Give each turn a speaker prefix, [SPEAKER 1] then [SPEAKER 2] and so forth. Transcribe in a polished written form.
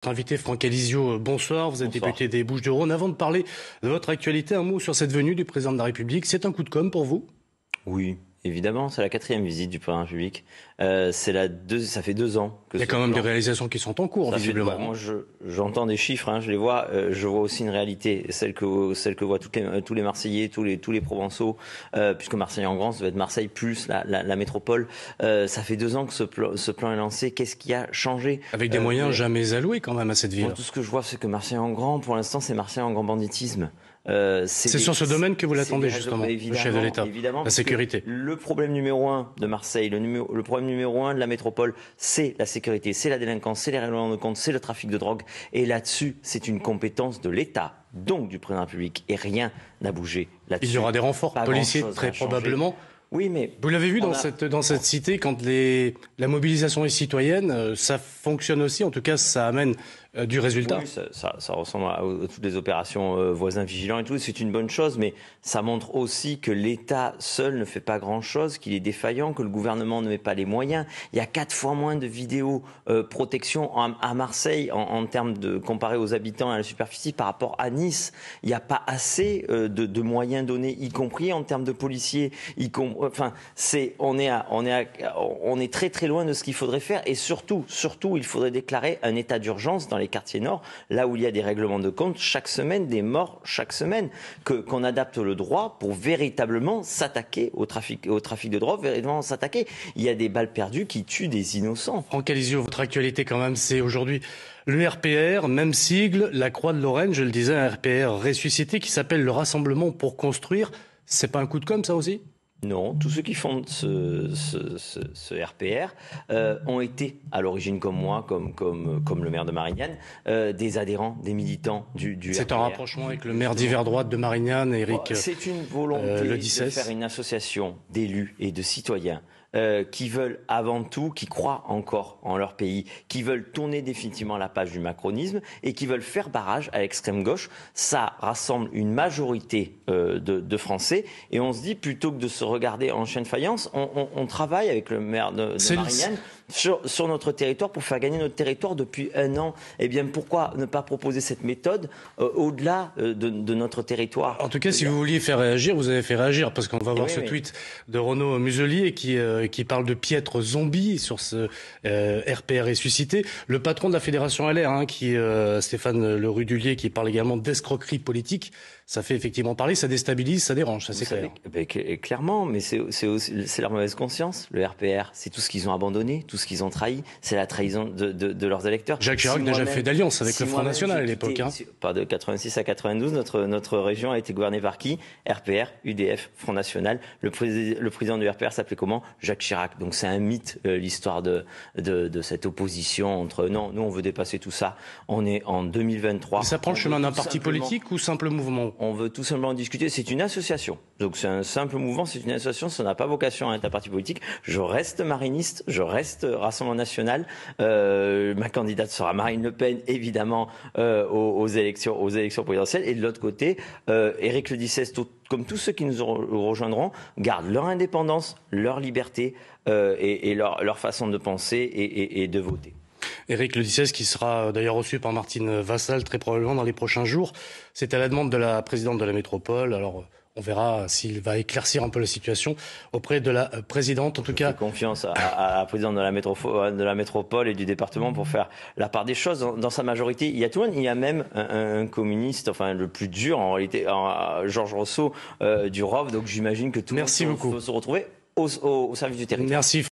[SPEAKER 1] Notre invité Franck Alizio, bonsoir, vous êtes député des Bouches-du-Rhône. Avant de parler de votre actualité, un mot sur cette venue du président de la République. C'est un coup de com' pour vous?
[SPEAKER 2] Oui, évidemment, c'est la 4e visite du président de la République. Ça fait 2 ans que
[SPEAKER 1] il y a quand même des réalisations qui sont en cours, visiblement.
[SPEAKER 2] Moi, j'entends des chiffres, je les vois. Je vois aussi une réalité, celle que voient tous les Marseillais, tous les Provençaux, puisque Marseille en grand, ça va être Marseille plus la métropole. Ça fait 2 ans que ce plan est lancé. Qu'est-ce qui a changé?
[SPEAKER 1] Avec des moyens jamais alloués quand même à cette ville.
[SPEAKER 2] Moi, tout ce que je vois, c'est que Marseille en grand, pour l'instant, c'est Marseille en grand banditisme.
[SPEAKER 1] C'est sur ce domaine que vous l'attendez justement, le chef de l'État, la sécurité.
[SPEAKER 2] Le problème numéro 1 de Marseille, le problème numéro 1 de la métropole, c'est la sécurité, c'est la délinquance, c'est les règlements de compte, c'est le trafic de drogue. Et là-dessus, c'est une compétence de l'État, donc du président de la République. Et rien n'a bougé là-dessus.
[SPEAKER 1] Il y aura des renforts policiers très probablement.
[SPEAKER 2] Oui, mais
[SPEAKER 1] vous l'avez vu dans cette cité, quand la mobilisation est citoyenne, ça fonctionne aussi, en tout cas ça amène du résultat.
[SPEAKER 2] Oui, ça ressemble à toutes les opérations voisins vigilants et tout, c'est une bonne chose, mais ça montre aussi que l'État seul ne fait pas grand-chose, qu'il est défaillant, que le gouvernement ne met pas les moyens. Il y a 4 fois moins de vidéos protection à Marseille en termes de comparé aux habitants et à la superficie par rapport à Nice. Il n'y a pas assez de moyens donnés, y compris en termes de policiers. Enfin, on est très très loin de ce qu'il faudrait faire, et surtout, il faudrait déclarer un état d'urgence dans les quartiers nord, là où il y a des règlements de compte chaque semaine, des morts chaque semaine, qu'on adapte le droit pour véritablement s'attaquer au trafic de drogue, véritablement s'attaquer. Il y a des balles perdues qui tuent des innocents.
[SPEAKER 1] Franck Alizio, votre actualité quand même, c'est aujourd'hui le RPR, même sigle, la Croix de Lorraine, je le disais, un RPR ressuscité qui s'appelle le Rassemblement pour construire. C'est pas un coup de com', ça aussi?
[SPEAKER 2] Non, tous ceux qui font ce RPR ont été à l'origine comme moi, comme le maire de Marignane, des adhérents, des militants du RPR.
[SPEAKER 1] C'est un rapprochement avec le maire d'hiver droite de Marignane, Éric.
[SPEAKER 2] C'est une volonté de faire une association d'élus et de citoyens qui veulent avant tout, qui croient encore en leur pays, qui veulent tourner définitivement la page du macronisme et qui veulent faire barrage à l'extrême gauche. Ça rassemble une majorité de Français, et on se dit, plutôt que de se regarder en chien de faïence, on travaille avec le maire de Marignane sur notre territoire pour faire gagner notre territoire depuis 1 an. Eh bien, pourquoi ne pas proposer cette méthode au-delà de notre territoire?
[SPEAKER 1] En tout cas, si vous vouliez faire réagir, vous avez fait réagir, parce qu'on va voir ce tweet de Renaud Muselier qui parle de piètre zombie sur ce RPR ressuscité. Le patron de la Fédération LR, Stéphane Le Rudulier, qui parle également d'escroquerie politique. Ça fait effectivement parler, ça déstabilise, ça dérange, ça c'est clair.
[SPEAKER 2] Clairement, mais c'est leur mauvaise conscience, le RPR. C'est tout ce qu'ils ont abandonné, tout ce qu'ils ont trahi. C'est la trahison de leurs électeurs.
[SPEAKER 1] Jacques Chirac n'a jamais fait d'alliance avec le Front National à l'époque.
[SPEAKER 2] Pas de 86 à 92, notre région a été gouvernée par qui? RPR, UDF, Front National. Le président du RPR s'appelait comment? Jacques Chirac. Donc c'est un mythe, l'histoire de cette opposition entre... Non, nous on veut dépasser tout ça. On est en 2023.
[SPEAKER 1] Et ça prend le chemin d'un parti politique ou simple mouvement?
[SPEAKER 2] On veut tout simplement discuter. C'est une association. Donc c'est un simple mouvement, c'est une association. Ça n'a pas vocation à être un parti politique. Je reste mariniste, je reste Rassemblement National. Ma candidate sera Marine Le Pen, évidemment, aux élections présidentielles. Et de l'autre côté, Éric Le Dissès, comme tous ceux qui nous rejoindront, gardent leur indépendance, leur liberté et leur façon de penser et de voter.
[SPEAKER 1] Éric Le Dissès, qui sera d'ailleurs reçu par Martine Vassal très probablement dans les prochains jours. C'est à la demande de la présidente de la métropole. Alors on verra s'il va éclaircir un peu la situation auprès de la présidente. En tout cas,
[SPEAKER 2] confiance à la présidente de la métropole et du département pour faire la part des choses. Dans sa majorité, il y a tout le monde. Il y a même un communiste, enfin le plus dur en réalité, Georges Rousseau du ROV. Donc j'imagine que tout le monde peut se retrouver au service du territoire.
[SPEAKER 1] Merci.